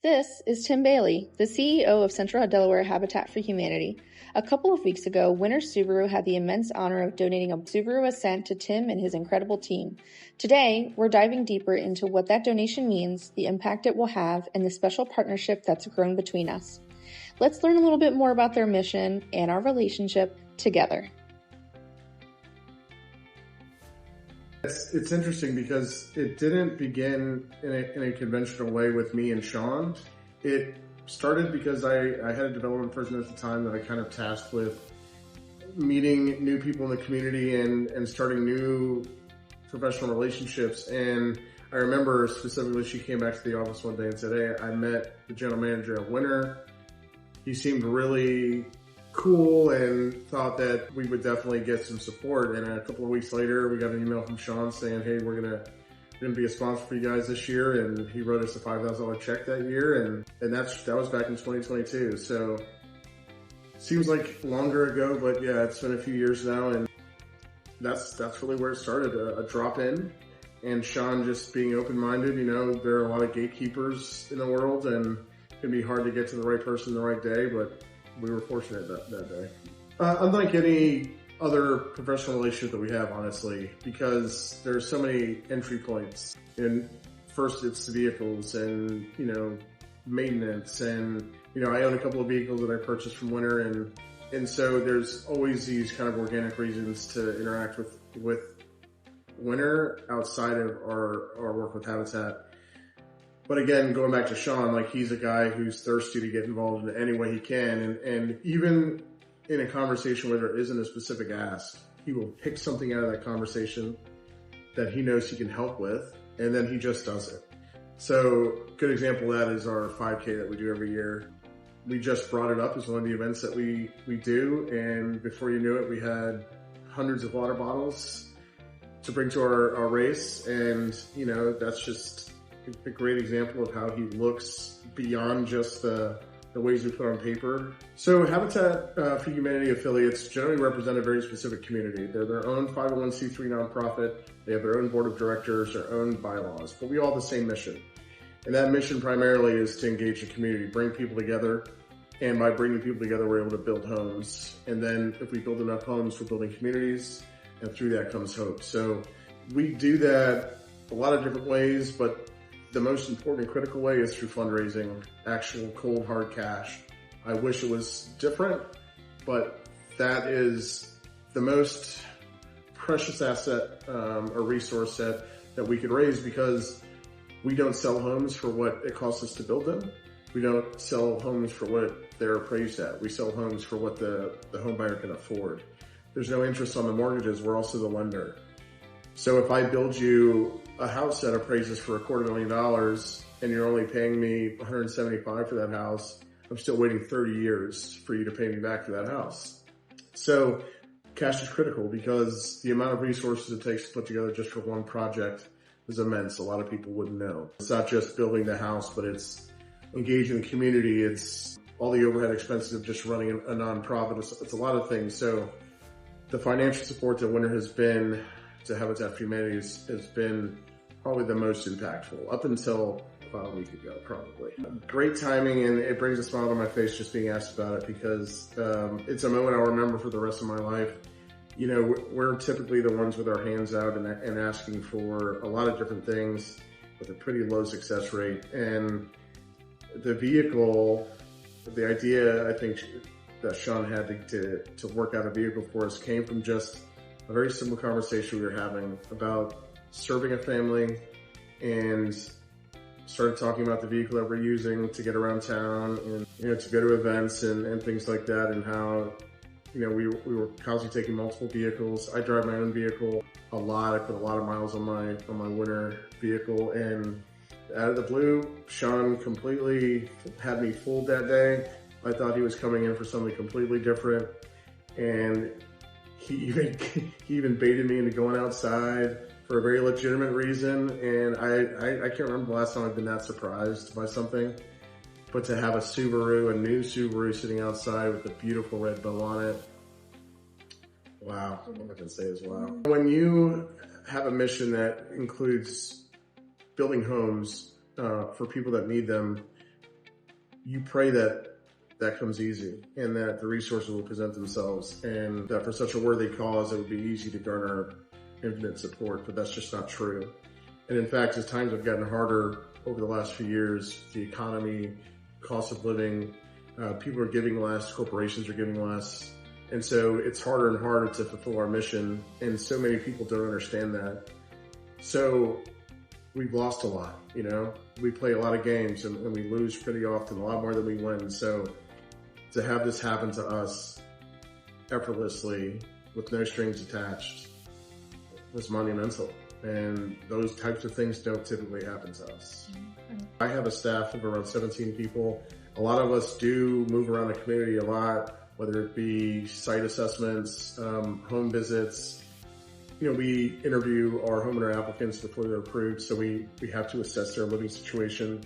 This is Tim Bailey, the CEO of Central Delaware Habitat for Humanity. A couple of weeks ago, Winter Subaru had the immense honor of donating a Subaru Ascent to Tim and his incredible team. Today, we're diving deeper into what that donation means, the impact it will have, and the special partnership that's grown between us. Let's learn a little bit more about their mission and our relationship together. It's interesting because it didn't begin in a conventional way with me and Sean. It started because I had a development person at the time that I kind of tasked with meeting new people in the community and starting new professional relationships. And I remember specifically she came back to the office one day and said, "Hey, I met the general manager at Winter. He seemed really cool and thought that we would definitely get some support." And a couple of weeks later, we got an email from Sean saying, "Hey, we're gonna be a sponsor for you guys this year." And he wrote us a $5,000 check that year, and that was back in 2022. So seems like longer ago, but yeah, it's been a few years now, and that's really where it started. A drop in, and Sean just being open-minded. You know, there are a lot of gatekeepers in the world, and it can be hard to get to the right person the right day, but we were fortunate that day. Unlike any other professional relationship that we have, honestly, because there's so many entry points. And first it's the vehicles and, maintenance. And, I own a couple of vehicles that I purchased from Winter. And so there's always these kind of organic reasons to interact with Winter outside of our work with Habitat. But again, going back to Sean, he's a guy who's thirsty to get involved in any way he can. And even in a conversation where there isn't a specific ask, he will pick something out of that conversation that he knows he can help with, and then he just does it. So good example of that is our 5K that we do every year. We just brought it up as one of the events that we do, and before you knew it, we had hundreds of water bottles to bring to our race. And, that's just a great example of how he looks beyond just the ways we put on paper. So Habitat for Humanity affiliates generally represent a very specific community. They're their own 501c3 nonprofit. They have their own board of directors, their own bylaws, but we all have the same mission. And that mission primarily is to engage the community, bring people together. And by bringing people together, we're able to build homes. And then if we build enough homes, we're building communities, and through that comes hope. So we do that a lot of different ways, but the most important and critical way is through fundraising, actual cold hard cash. I wish it was different, but that is the most precious asset or resource that we could raise, because we don't sell homes for what it costs us to build them. We don't sell homes for what they're appraised at. We sell homes for what the home buyer can afford. There's no interest on the mortgages. We're also the lender. So if I build you a house that appraises for $250,000 and you're only paying me $175,000 for that house, I'm still waiting 30 years for you to pay me back for that house. So cash is critical because the amount of resources it takes to put together just for one project is immense. A lot of people wouldn't know. It's not just building the house, but it's engaging the community. It's all the overhead expenses of just running a nonprofit. It's a lot of things. So the financial support that Winter has been to Habitat for Humanity has been probably the most impactful up until about a week ago, probably. Great timing, and it brings a smile to my face just being asked about it, because it's a moment I'll remember for the rest of my life. We're typically the ones with our hands out and asking for a lot of different things with a pretty low success rate. And the vehicle, the idea I think that Sean had to work out a vehicle for us came from just a very simple conversation we were having about serving a family, and started talking about the vehicle that we're using to get around town and, to go to events and things like that, and how, we were constantly taking multiple vehicles. I drive my own vehicle a lot. I put a lot of miles on my Winter vehicle, and out of the blue, Sean completely had me fooled that day. I thought he was coming in for something completely different, and he even baited me into going outside for a very legitimate reason. And I can't remember the last time I've been that surprised by something. But to have a new Subaru sitting outside with a beautiful red bow on it, wow, all I can say is wow. When you have a mission that includes building homes for people that need them, you pray that that comes easy and that the resources will present themselves, and that for such a worthy cause, it would be easy to garner infinite support, but that's just not true. And in fact, as times have gotten harder over the last few years, the economy, cost of living, people are giving less, corporations are giving less. And so it's harder and harder to fulfill our mission. And so many people don't understand that. So we've lost a lot, you know, we play a lot of games and we lose pretty often, a lot more than we win. So to have this happen to us effortlessly with no strings attached was monumental. And those types of things don't typically happen to us. I have a staff of around 17 people. A lot of us do move around the community a lot, whether it be site assessments, home visits. You know, we interview our homeowner applicants before they're approved, so we have to assess their living situation.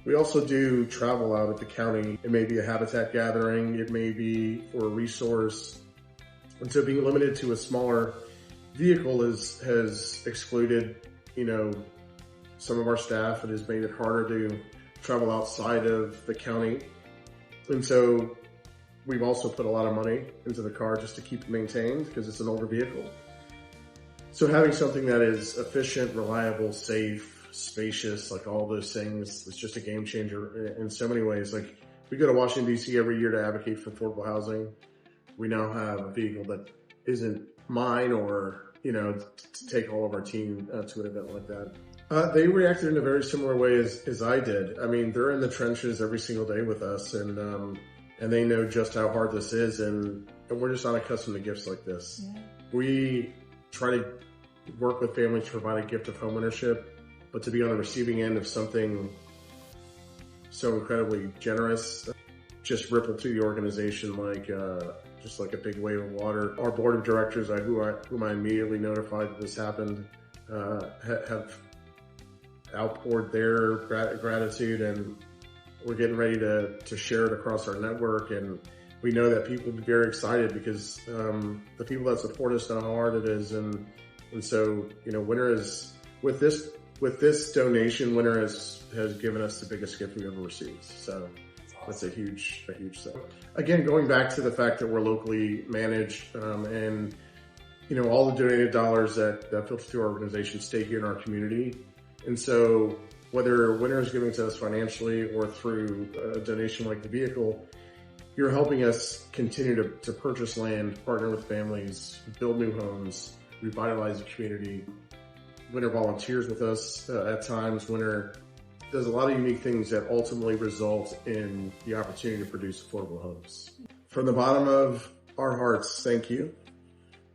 We also do travel out at the county. It may be a habitat gathering, it may be for a resource. And so being limited to a smaller vehicle has excluded, you know, some of our staff. It has made it harder to travel outside of the county. And so we've also put a lot of money into the car just to keep it maintained because it's an older vehicle. So having something that is efficient, reliable, safe, spacious, like all those things, is just a game changer in so many ways. Like, we go to Washington, D.C. every year to advocate for affordable housing. We now have a vehicle that isn't mine, or, you know, to take all of our team to an event like that. They reacted in a very similar way as I did. I mean, they're in the trenches every single day with us, and they know just how hard this is, and we're just not accustomed to gifts like this. Yeah. We try to work with families to provide a gift of homeownership, but to be on the receiving end of something so incredibly generous just rippled through the organization just like a big wave of water. Our board of directors, whom I immediately notified that this happened, have outpoured their gratitude, and we're getting ready to share it across our network. And we know that people will be very excited because the people that support us know how hard it is. And so, you know, Winter is, with this donation, Winter has given us the biggest gift we've ever received. So that's a huge thing. Again, going back to the fact that we're locally managed, and, you know, all the donated dollars that filter through our organization stay here in our community. And so whether Winter is giving to us financially or through a donation like the vehicle, you're helping us continue to purchase land, partner with families, build new homes, revitalize the community. Winter volunteers with us at times. Winter does a lot of unique things that ultimately result in the opportunity to produce affordable homes. From the bottom of our hearts, thank you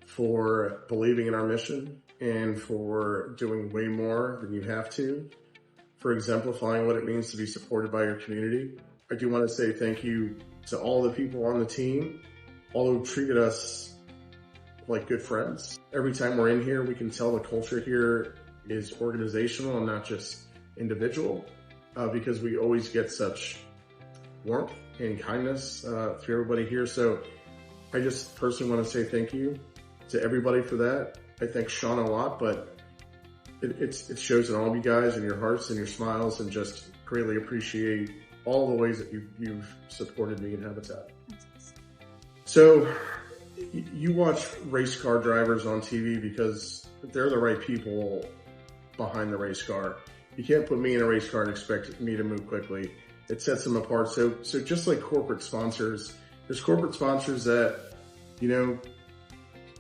for believing in our mission and for doing way more than you have to, for exemplifying what it means to be supported by your community. I do want to say thank you to all the people on the team, all who treated us like good friends. Every time we're in here, we can tell the culture here is organizational and not just individual, because we always get such warmth and kindness through everybody here. So I just personally want to say thank you to everybody for that. I thank Sean a lot, but it shows in all of you guys and your hearts and your smiles, and just greatly appreciate all the ways that you've supported me in Habitat. So you watch race car drivers on TV because they're the right people behind the race car. You can't put me in a race car and expect me to move quickly. It sets them apart. So just like corporate sponsors, there's corporate sponsors that, you know,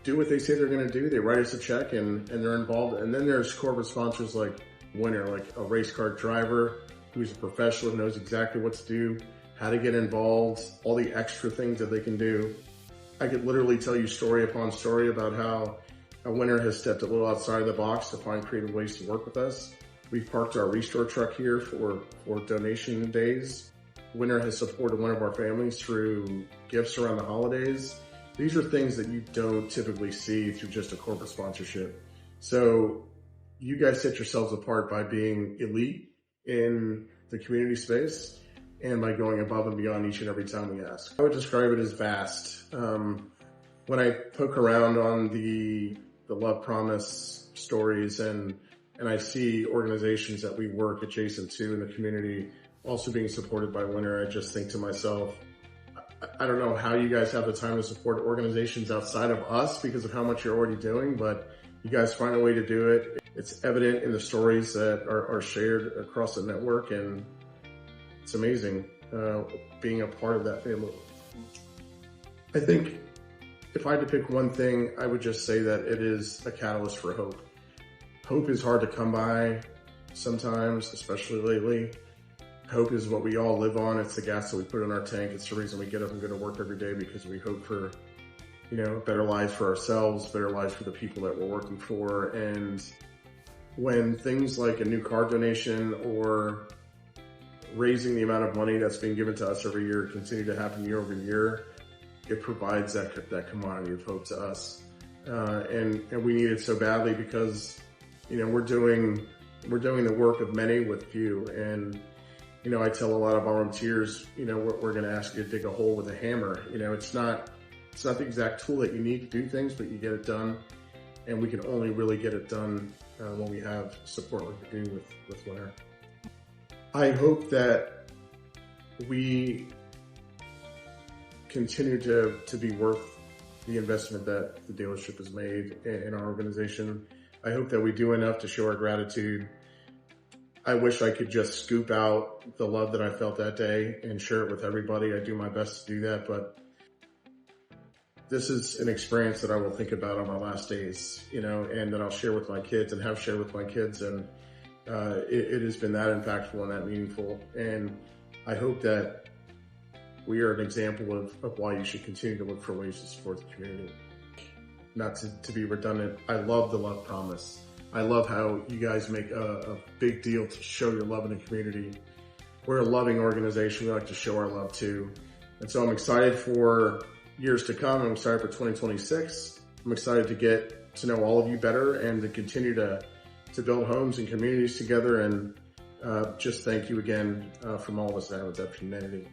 do what they say they're going to do. They write us a check and they're involved. And then there's corporate sponsors like Winter, like a race car driver who's a professional, knows exactly what to do, how to get involved, all the extra things that they can do. I could literally tell you story upon story about how a Winter has stepped a little outside of the box to find creative ways to work with us. We've parked our restore truck here for donation days. Winter has supported one of our families through gifts around the holidays. These are things that you don't typically see through just a corporate sponsorship. So you guys set yourselves apart by being elite in the community space and by going above and beyond each and every time we ask. I would describe it as vast. When I poke around on the Love Promise stories and I see organizations that we work adjacent to in the community, also being supported by Winter, I just think to myself, I don't know how you guys have the time to support organizations outside of us because of how much you're already doing, but you guys find a way to do it. It's evident in the stories that are shared across the network, and it's amazing being a part of that family. I think if I had to pick one thing, I would just say that it is a catalyst for hope. Hope is hard to come by sometimes, especially lately. Hope is what we all live on. It's the gas that we put in our tank. It's the reason we get up and go to work every day, because we hope for, better lives for ourselves, better lives for the people that we're working for. And when things like a new car donation or raising the amount of money that's being given to us every year continue to happen year over year, it provides that commodity of hope to us. And we need it so badly because, we're doing the work of many with few. And I tell a lot of volunteers, we're going to ask you to dig a hole with a hammer. It's not the exact tool that you need to do things, but you get it done. And we can only really get it done when we have support like we do with Winter. I hope that we continue to be worth the investment that the dealership has made in our organization. I hope that we do enough to show our gratitude. I wish I could just scoop out the love that I felt that day and share it with everybody. I do my best to do that, but this is an experience that I will think about on my last days, and that I'll share with my kids and have shared with my kids. And it has been that impactful and that meaningful. And I hope that we are an example of why you should continue to look for ways to support the community. Not to be redundant, I love the Love Promise. I love how you guys make a big deal to show your love in the community. We're a loving organization. We like to show our love too. And so I'm excited for years to come. I'm excited for 2026. I'm excited to get to know all of you better and to continue to build homes and communities together. And just thank you again from all of us at Habitat for Humanity.